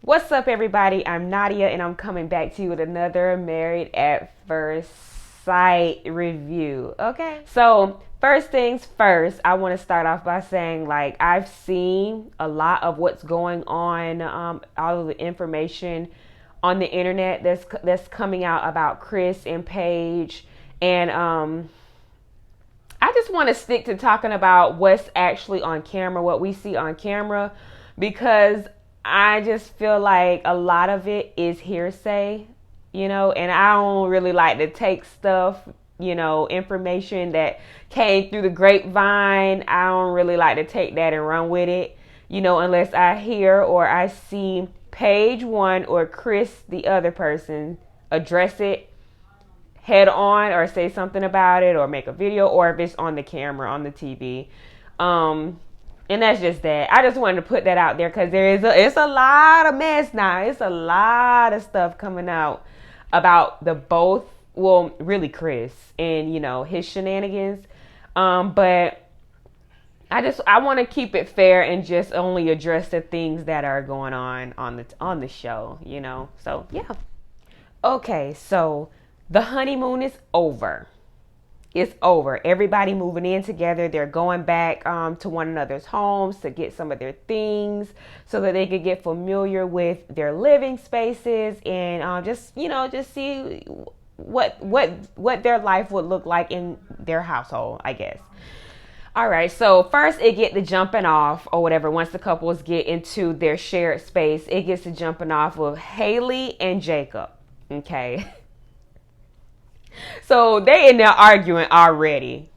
What's up, everybody? I'm Nadia, and I'm coming back to you with another Married at First Sight review. Okay, so first things first, I want to start off by saying, like, I've seen a lot of what's going on, all of the information on the internet that's coming out about Chris and Paige, and I just want to stick to talking about what's actually on camera, what we see on camera, because I just feel like a lot of it is hearsay, and I don't really like to take stuff, information that came through the grapevine. I don't really like to take that and run with it, unless I hear or I see Paige one or Chris the other person address it head on or say something about it or make a video, or if it's on the camera on the TV. And that's just that. I just wanted to put that out there because it's a lot of mess now. It's a lot of stuff coming out about the both, well, really Chris and, his shenanigans. But I want to keep it fair and just only address the things that are going on the show, So, yeah. Okay, so the honeymoon is over. It's over. Everybody moving in together. They're going back to one another's homes to get some of their things so that they could get familiar with their living spaces and just see what their life would look like in their household, I guess. All right, so first it get the jumping off or whatever. Once the couples get into their shared space, it gets the jumping off with Haley and Jacob. Okay. So they in there arguing already.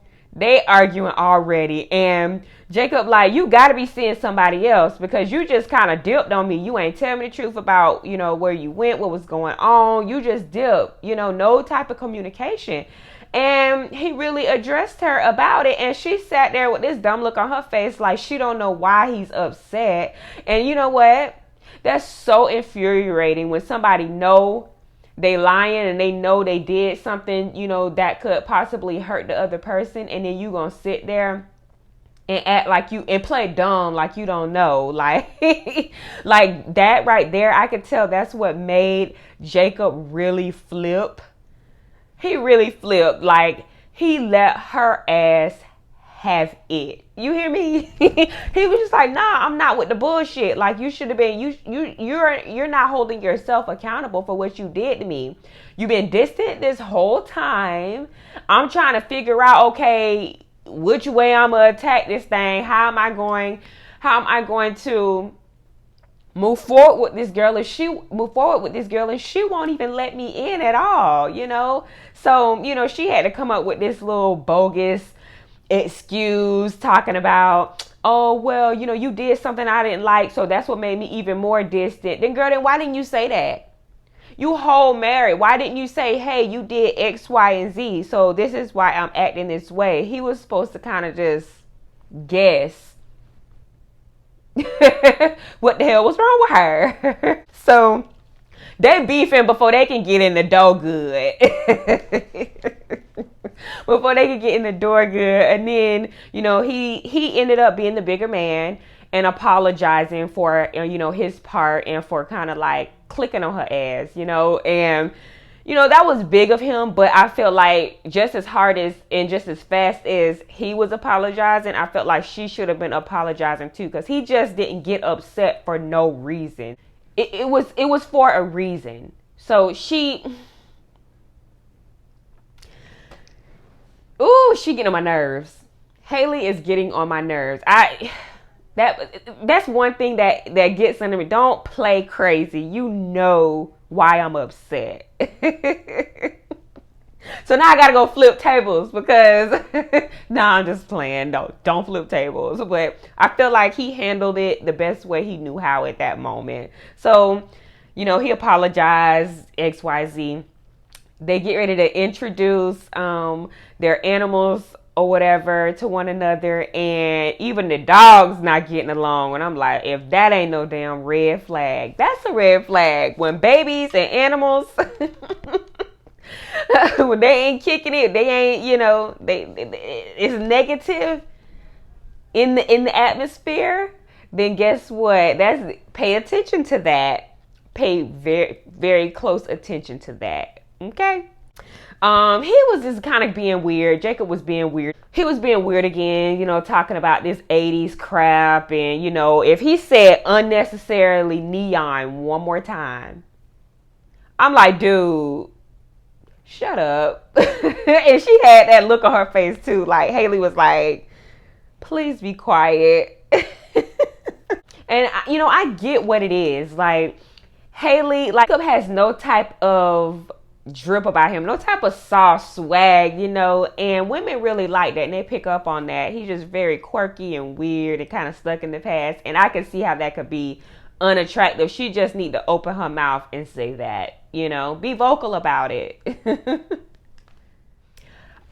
And Jacob like, you got to be seeing somebody else because you just kind of dipped on me. You ain't tell me the truth about, where you went, what was going on. You just dipped, no type of communication. And he really addressed her about it. And she sat there with this dumb look on her face like she don't know why he's upset. And you know what? That's so infuriating when somebody know they lying and they know they did something, that could possibly hurt the other person. And then you gonna sit there and act like you and play dumb, like you don't know, like, like that right there. I could tell that's what made Jacob really flip. He really flipped. Like he let her ass have it. You hear me? He was just like, nah, I'm not with the bullshit. Like you should have been, you're not holding yourself accountable for what you did to me. You've been distant this whole time. I'm trying to figure out, okay, which way I'm gonna attack this thing. How am I going to move forward with this girl and she won't even let me in at all, So, she had to come up with this little bogus excuse talking about, oh, well, you did something I didn't like, so that's what made me even more distant. Then why didn't you say that? You whole married. Why didn't you say, hey, you did X, Y, and Z, so this is why I'm acting this way? He was supposed to kind of just guess what the hell was wrong with her. So they beefing before they can get in the door good. Before they could get in the door good. And then, he ended up being the bigger man and apologizing for, his part and for kind of like clicking on her ass, and, that was big of him. But I felt like just as hard as and just as fast as he was apologizing, I felt like she should have been apologizing too, because he just didn't get upset for no reason. It was for a reason. So she getting on my nerves. Haley is getting on my nerves. That's one thing that gets under me. Don't play crazy. You know why I'm upset. So now I gotta go flip tables because I'm just playing. No, don't flip tables. But I feel like he handled it the best way he knew how at that moment. So, he apologized, XYZ. They get ready to introduce their animals or whatever to one another, and even the dog's not getting along. And I'm like, if that ain't no damn red flag, that's a red flag. When babies and animals when they ain't kicking it, they ain't, it's negative in the atmosphere, then guess what? Pay attention to that. pay very, very close attention to that. Okay. He was just kind of being weird. Jacob was being weird. He was being weird again, you know, talking about this 80s crap. And, you know, if he said unnecessarily neon one more time, I'm like, dude, shut up. And she had that look on her face too. Like Haley was like, please be quiet. And, you know, I get what it is. Like, Haley, like, has no type of drip about him, no type of soft swag, you know, and women really like that and they pick up on that. He's just very quirky and weird and kind of stuck in the past, and I can see how that could be unattractive. She just need to open her mouth and say that, you know, be vocal about it.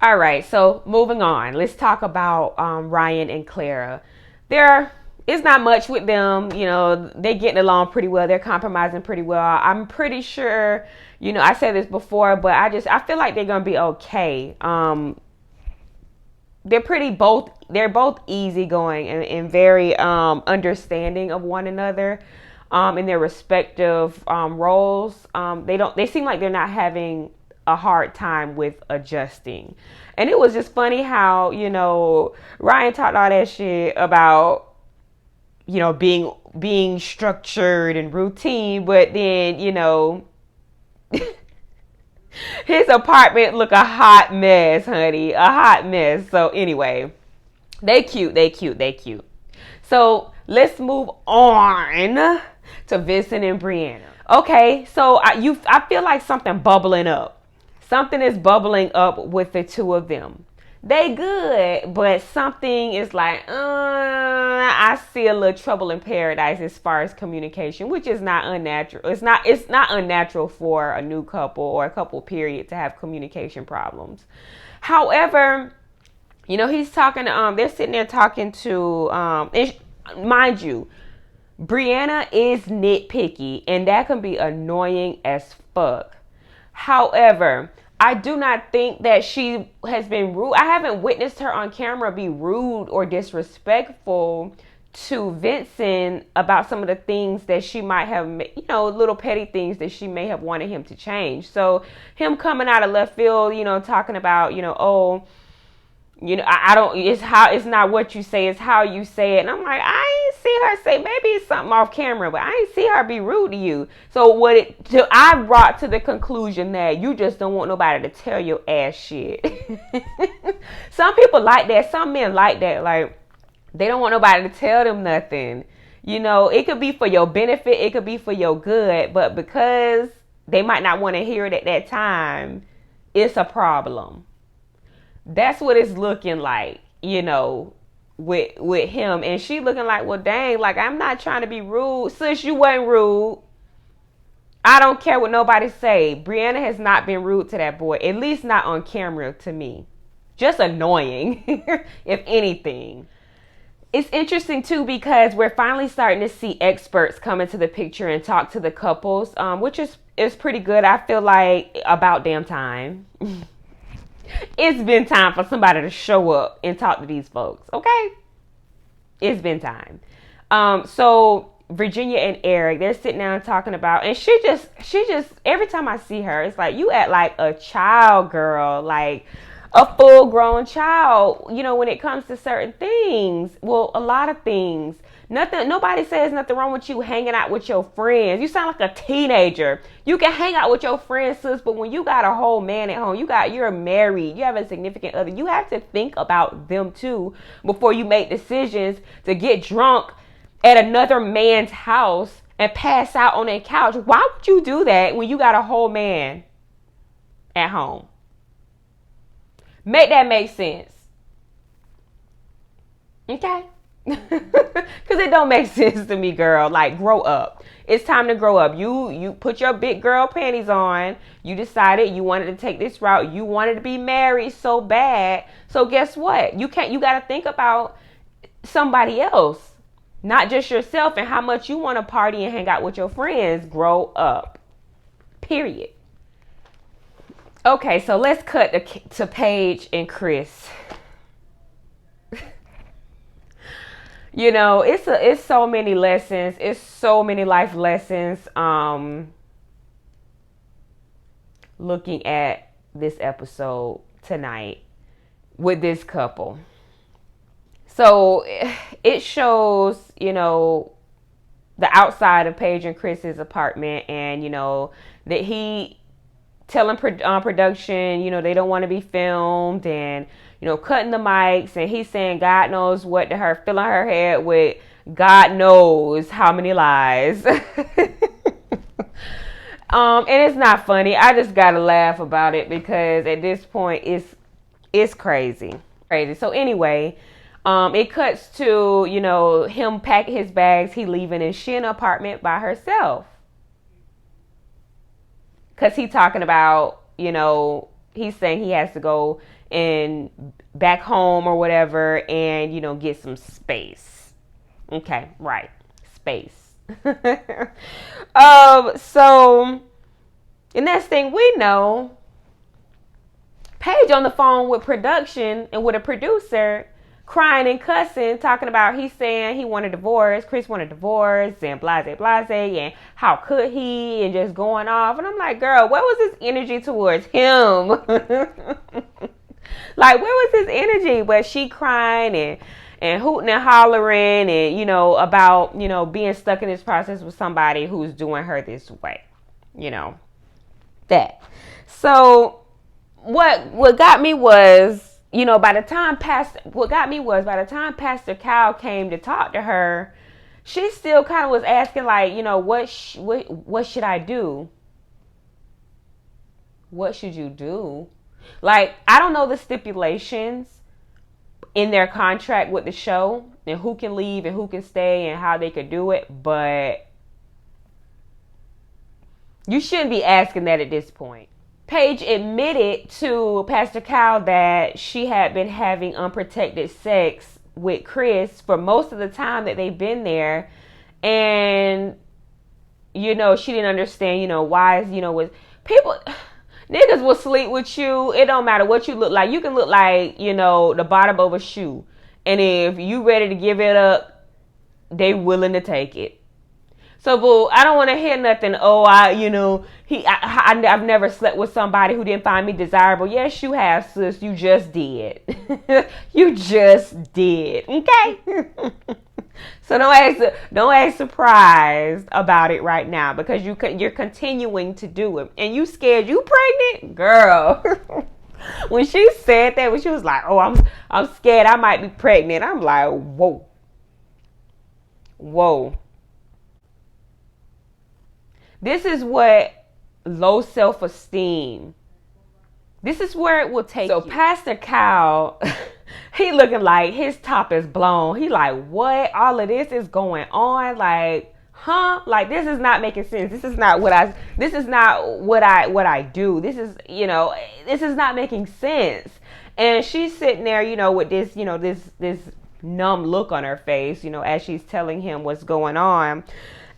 All right, so moving on, let's talk about Ryan and Clara. It's not much with them, you know, they're getting along pretty well. They're compromising pretty well. I'm pretty sure, you know, I said this before, but I feel like they're going to be okay. They're both easygoing and very understanding of one another in their respective roles. They seem like they're not having a hard time with adjusting. And it was just funny how, you know, Ryan talked all that shit about, you know, being structured and routine, but then, you know, his apartment look a hot mess, honey, a hot mess. So anyway, they cute. So let's move on to Vincent and Brianna. Okay, so I feel like something bubbling up. Something is bubbling up with the two of them. They good, but something is like, I see a little trouble in paradise as far as communication, which is not unnatural. It's not unnatural for a new couple or a couple period to have communication problems. However, you know, he's talking, they're sitting there talking to, mind you, Brianna is nitpicky and that can be annoying as fuck. However, I do not think that she has been rude. I haven't witnessed her on camera be rude or disrespectful to Vincent about some of the things that she might have, you know, little petty things that she may have wanted him to change. So him coming out of left field, you know, talking about, you know, oh, you know, it's not what you say, it's how you say it. And I'm like, I ain't see her say, maybe it's something off camera, but I ain't see her be rude to you. So I brought to the conclusion that you just don't want nobody to tell your ass shit. Some people like that. Some men like that. Like, they don't want nobody to tell them nothing. You know, it could be for your benefit. It could be for your good. But because they might not want to hear it at that time, it's a problem. That's what it's looking like, you know, with him. And she looking like, well, dang, like, I'm not trying to be rude. Sis, you wasn't rude. I don't care what nobody say. Brianna has not been rude to that boy, at least not on camera to me. Just annoying, if anything. It's interesting, too, because we're finally starting to see experts come into the picture and talk to the couples, which is pretty good. I feel like about damn time. It's been time for somebody to show up and talk to these folks, okay? It's been time. So Virginia and Eric, they're sitting down talking about, and she just every time I see her, it's like, you act like a child, girl, like a full grown child, you know, when it comes to certain things. Well, a lot of things. Nobody says nothing wrong with you hanging out with your friends. You sound like a teenager. You can hang out with your friends, sis, but when you got a whole man at home, you're married, you have a significant other, you have to think about them too before you make decisions to get drunk at another man's house and pass out on their couch. Why would you do that when you got a whole man at home? Make that make sense. Okay? Because it don't make sense to me, girl. Like, grow up. It's time to grow up. You put your big girl panties on. You decided you wanted to take this route. You wanted to be married so bad. So guess what? You got to think about somebody else, not just yourself, and how much you want to party and hang out with your friends. Grow up. Period. Okay, so let's cut to Paige and Chris. It's so many lessons. It's so many life lessons. Looking at this episode tonight with this couple. So it shows, the outside of Paige and Chris's apartment, and that he telling production, they don't want to be filmed, and cutting the mics, and he's saying God knows what to her, filling her head with God knows how many lies. And it's not funny. I just gotta laugh about it because at this point it's crazy. So anyway, it cuts to, him packing his bags, he leaving, and she in an apartment by herself. Cause he talking about, he's saying he has to go and back home or whatever and, get some space. Okay, right. Space. So the next thing we know, Paige on the phone with production and with a producer, crying and cussing, talking about, he's saying he wanted a divorce, Chris wanted a divorce, and blase, and how could he, and just going off. And I'm like, girl, what was his energy towards him? Like, where was his energy? But she crying and hooting and hollering and, about, being stuck in this process with somebody who's doing her this way, that. So what got me was, by the time Pastor Cal came to talk to her, she still kind of was asking, like, what should I do? What should you do? Like, I don't know the stipulations in their contract with the show and who can leave and who can stay and how they could do it, but you shouldn't be asking that at this point. Paige admitted to Pastor Cal that she had been having unprotected sex with Chris for most of the time that they've been there. And, she didn't understand, why, with people, niggas will sleep with you. It don't matter what you look like. You can look like, the bottom of a shoe. And if you ready to give it up, they willing to take it. So, boo, I don't want to hear nothing. Oh, I've never slept with somebody who didn't find me desirable. Yes, you have, sis. You just did. You just did. Okay. So don't act surprised about it right now because you're continuing to do it, and you scared you pregnant, girl. When she said that, when she was like, "Oh, I'm scared I might be pregnant," I'm like, whoa. This is what low self-esteem. This is where it will take you. So Pastor Cal, he looking like his top is blown. He like, what? All of this is going on? Like, huh? Like, this is not making sense. This is not what I do. This is, this is not making sense. And she's sitting there, with this, this numb look on her face, as she's telling him what's going on.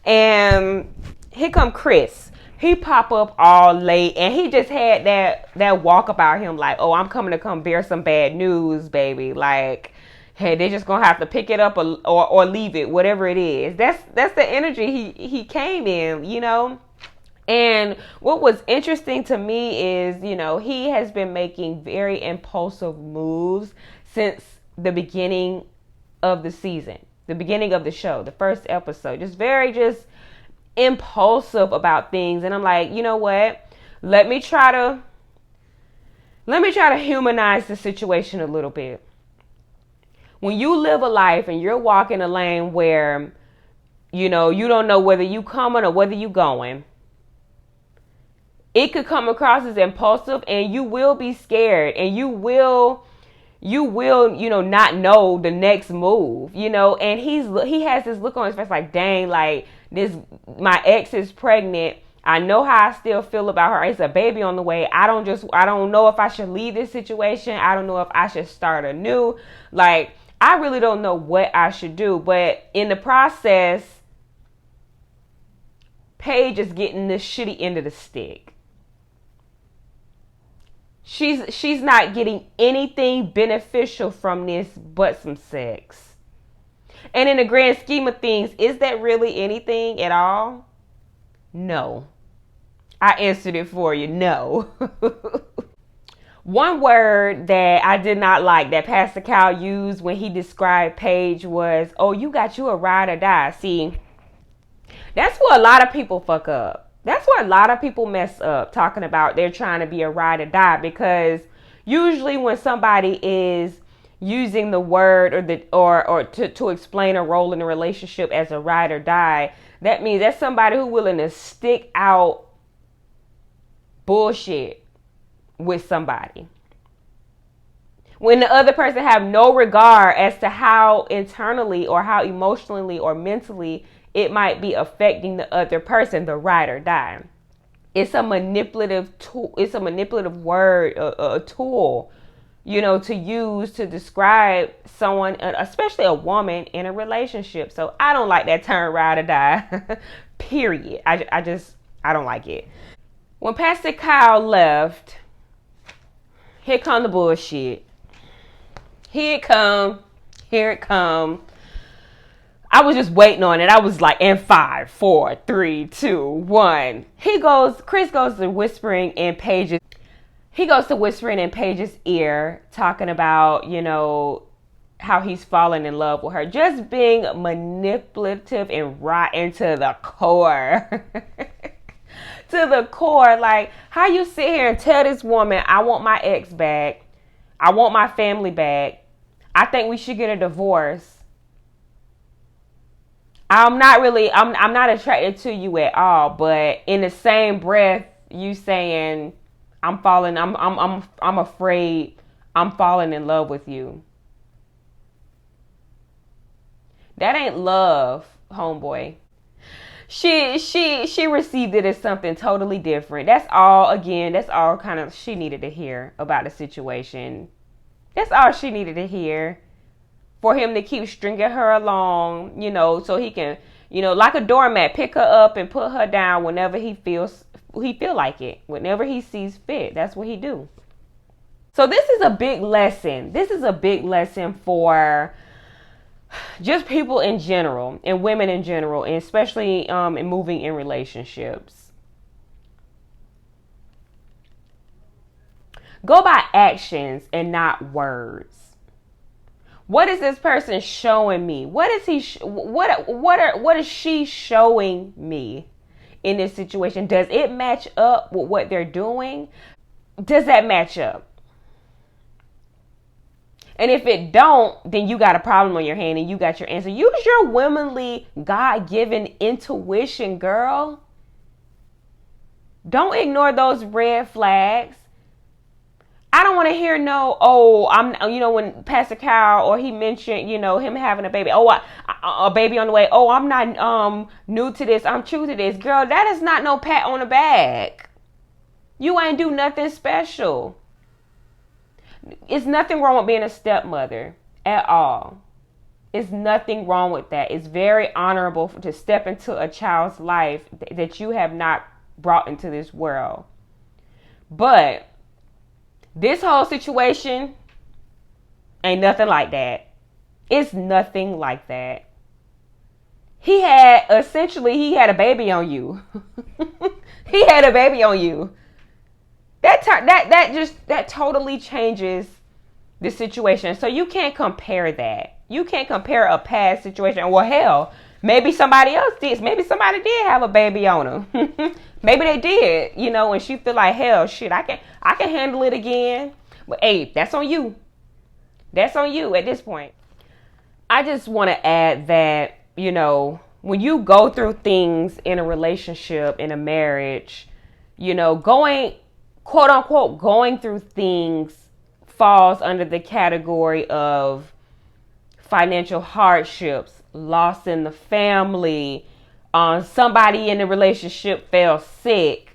And here come Chris. He pop up all late, and he just had that walk about him like, oh, I'm coming to come bear some bad news, baby. Like, hey, they're just gonna have to pick it up or leave it, whatever it is. That's the energy he came in, And what was interesting to me is, he has been making very impulsive moves since the beginning of the season, the beginning of the show, the first episode. Just impulsive about things. And I'm like, you know what? Let me try to humanize the situation a little bit. When you live a life and you're walking a lane where, you don't know whether you coming or whether you going, it could come across as impulsive, and you will be scared, and you will, not know the next move, and he has this look on his face like, dang, like my ex is pregnant. I know how I still feel about her. It's a baby on the way. I don't know if I should leave this situation. I don't know if I should start anew. Like, I really don't know what I should do. But in the process, Paige is getting this shitty end of the stick. She's not getting anything beneficial from this but some sex. And in the grand scheme of things, is that really anything at all? No. I answered it for you. No. One word that I did not like that Pastor Cal used when he described Paige was, oh, you got you a ride or die. See, that's where a lot of people fuck up. That's where a lot of people mess up, talking about they're trying to be a ride or die, because usually when somebody is using the word or to explain a role in a relationship as a ride or die, that means that's somebody who's willing to stick out bullshit with somebody when the other person have no regard as to how internally or how emotionally or mentally it might be affecting the other person. The ride or die, it's a manipulative tool. It's a manipulative word, a tool, to use to describe someone, especially a woman in a relationship. So I don't like that term ride or die. Period. I don't like it. When Pastor Kyle left, here come the bullshit. Here it come. I was just waiting on it. I was like, in 5, 4, 3, 2, 1. Chris goes to whispering in Paige's ear, talking about, how he's fallen in love with her. Just being manipulative and right into the core. To the core. Like, how you sit here and tell this woman, I want my ex back. I want my family back. I think we should get a divorce. I'm not attracted to you at all, but in the same breath, you saying I'm afraid I'm falling in love with you. That ain't love, homeboy. She received it as something totally different. That's all kind of she needed to hear about the situation. That's all she needed to hear. For him to keep stringing her along, so he can, like a doormat, pick her up and put her down whenever he feel like it, whenever he sees fit. That's what he do. So this is a big lesson. This is a big lesson for just people in general and women in general, and especially in moving in relationships. Go by actions and not words. What is this person showing me? What is she showing me in this situation? Does it match up with what they're doing? Does that match up? And if it don't, then you got a problem on your hand and you got your answer. Use your womanly, God-given intuition, girl. Don't ignore those red flags. I don't want to hear when Pastor Kyle or he mentioned, him having a baby. A baby on the way. Oh, I'm not new to this. I'm true to this. Girl, that is not no pat on the back. You ain't do nothing special. It's nothing wrong with being a stepmother at all. It's nothing wrong with that. It's very honorable to step into a child's life that you have not brought into this world. But this whole situation ain't nothing like that. It's nothing like that. He had a baby on you. He had a baby on you. That totally changes the situation. So you can't compare that. You can't compare a past situation. Well, hell, maybe somebody else did. Maybe somebody did have a baby on him. Maybe they did, and she feel like, hell, shit, I can handle it again. But hey, that's on you. That's on you at this point. I just want to add that, when you go through things in a relationship, in a marriage, going, quote unquote, going through things falls under the category of financial hardships, loss in the family, somebody in the relationship fell sick,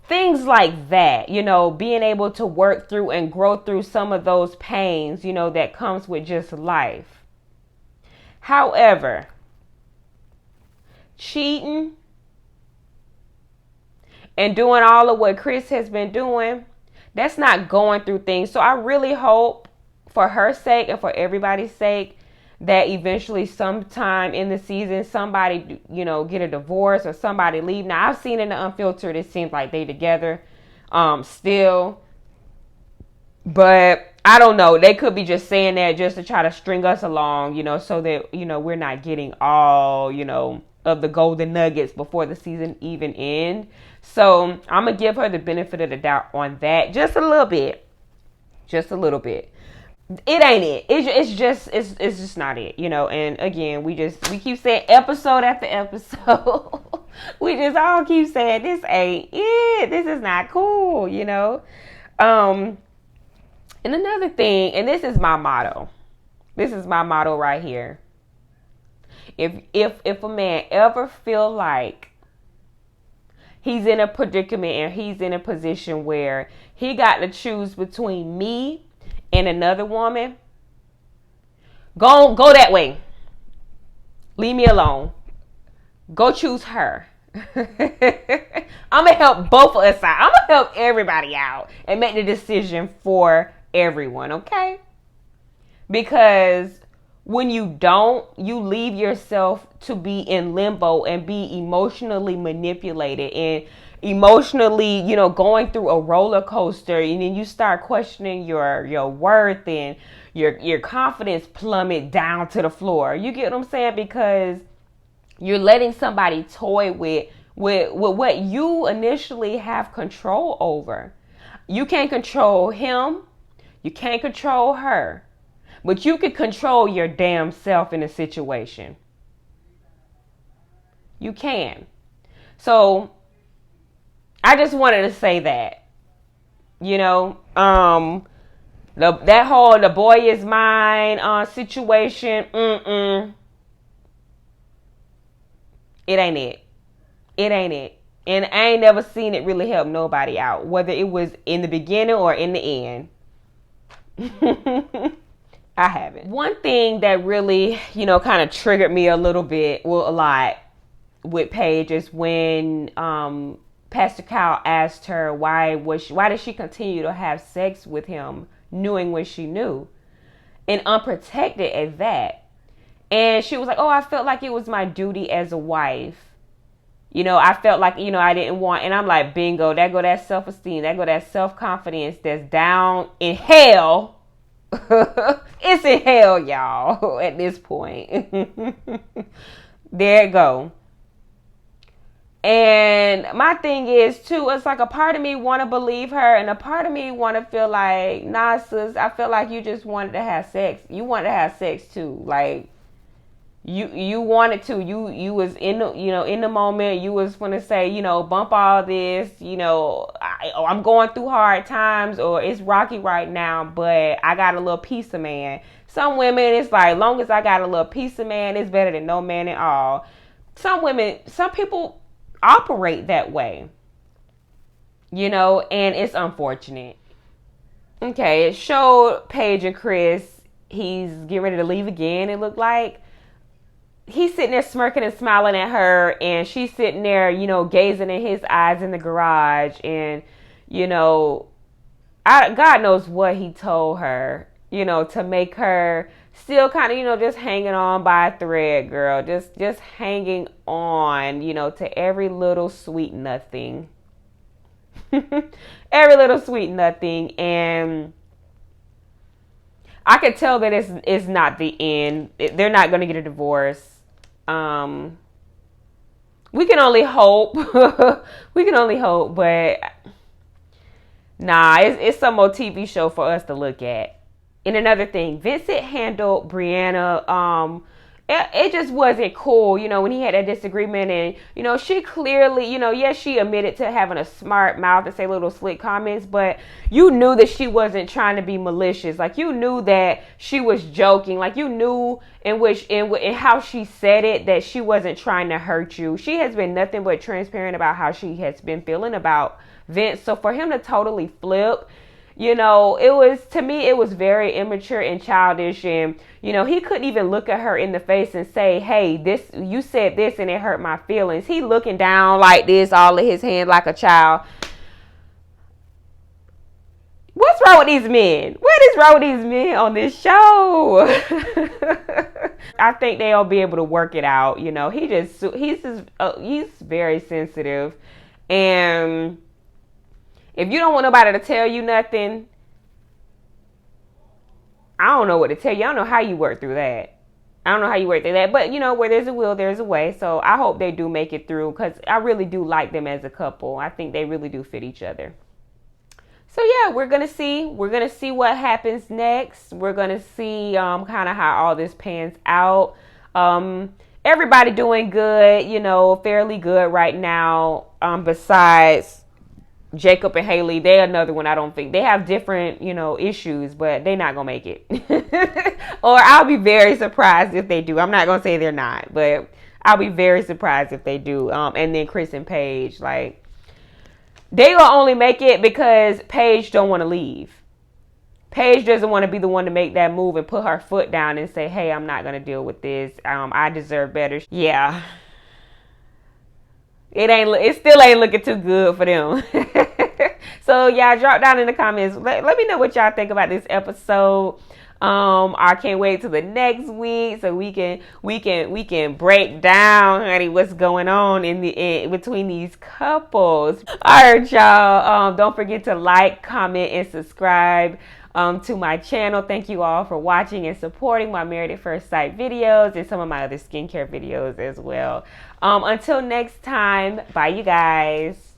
things like that, being able to work through and grow through some of those pains, that comes with just life. However, cheating and doing all of what Chris has been doing, that's not going through things. So I really hope, for her sake and for everybody's sake, that eventually sometime in the season somebody, get a divorce or somebody leave. Now I've seen in the Unfiltered, it seems like they together still, but I don't know. They could be just saying that just to try to string us along, so that, we're not getting all, of the golden nuggets before the season even ends. So I'm going to give her the benefit of the doubt on that. Just a little bit. Just a little bit. It ain't it. It's just not it, and again, we keep saying episode after episode. We just all keep saying this ain't it. This is not cool, And another thing, and this is my motto. This is my motto right here. If a man ever feel like he's in a predicament and he's in a position where he got to choose between me and another woman, go that way. Leave me alone. Go choose her. I'm going to help both of us out. I'm going to help everybody out and make the decision for everyone, okay? Because when you don't, you leave yourself to be in limbo and be emotionally manipulated and emotionally, going through a roller coaster, and then you start questioning your worth and your confidence plummet down to the floor. You get what I'm saying? Because you're letting somebody toy with what you initially have control over. You can't control him. You can't control her. But you can control your damn self in a situation. You can. So I just wanted to say that. That whole the boy is mine situation. It ain't it. It ain't it. And I ain't never seen it really help nobody out, whether it was in the beginning or in the end. I haven't. One thing that really, kind of triggered me a lot with Paige is when Pastor Kyle asked her why did she continue to have sex with him knowing what she knew and unprotected at that. And she was like, I felt like it was my duty as a wife. I felt like, I didn't want, and I'm like, bingo, that go that self-esteem, that go that self-confidence that's down in hell. It's in hell, y'all, at this point. There it go. And my thing is, too, it's like a part of me want to believe her and a part of me want to feel like, nah, sis, I feel like you just wanted to have sex. You wanted to have sex, too. Like, you wanted to. You was in the, in the moment. You was going to say, bump all this, I'm going through hard times or it's rocky right now, but I got a little piece of man. Some women, it's like, long as I got a little piece of man, it's better than no man at all. Some people operate that way, and it's unfortunate. Okay, it showed Paige and Chris. He's getting ready to leave again, it looked like. He's sitting there smirking and smiling at her, and she's sitting there, gazing in his eyes in the garage, and, God knows what he told her, to make her still kind of, just hanging on by a thread, girl. Just hanging on, to every little sweet nothing. Every little sweet nothing. And I could tell that it's not the end. They're not going to get a divorce. We can only hope. We can only hope, but nah, it's some more TV show for us to look at. And another thing, Vincent handled Brianna. It just wasn't cool, when he had that disagreement. And, she clearly, yes, she admitted to having a smart mouth to say little slick comments, but you knew that she wasn't trying to be malicious. Like, you knew that she was joking. Like, you knew in how she said it that she wasn't trying to hurt you. She has been nothing but transparent about how she has been feeling about Vince. So for him to totally flip, it was very immature and childish. And, he couldn't even look at her in the face and say, hey, you said this and it hurt my feelings. He looking down like this, all in his hand like a child. What's wrong with these men? What is wrong with these men on this show? I think they'll be able to work it out. You know, he's very sensitive, and if you don't want nobody to tell you nothing, I don't know what to tell you. I don't know how you work through that. I don't know how you work through that. But, you know, where there's a will, there's a way. So I hope they do make it through, because I really do like them as a couple. I think they really do fit each other. So, yeah, we're going to see. We're going to see what happens next. We're going to see kind of how all this pans out. Everybody doing good, you know, fairly good right now, besides Jacob and Haley. They're another one. I don't think they have different, you know, issues, but they're not gonna make it. Or I'll be very surprised if they do. I'm not gonna say they're not, but I'll be very surprised if they do. And then Chris and Paige, like, they will only make it because Paige don't want to leave. Paige doesn't want to be the one to make that move and put her foot down and say, hey, I'm not gonna deal with this. I deserve better. Yeah. It still ain't looking too good for them. So y'all drop down in the comments. Let me know what y'all think about this episode. I can't wait till the next week so we can break down, honey, what's going on in between these couples. All right, y'all. Don't forget to like, comment, and subscribe to my channel. Thank you all for watching and supporting my Married at First Sight videos and some of my other skincare videos as well. Until next time, bye you guys.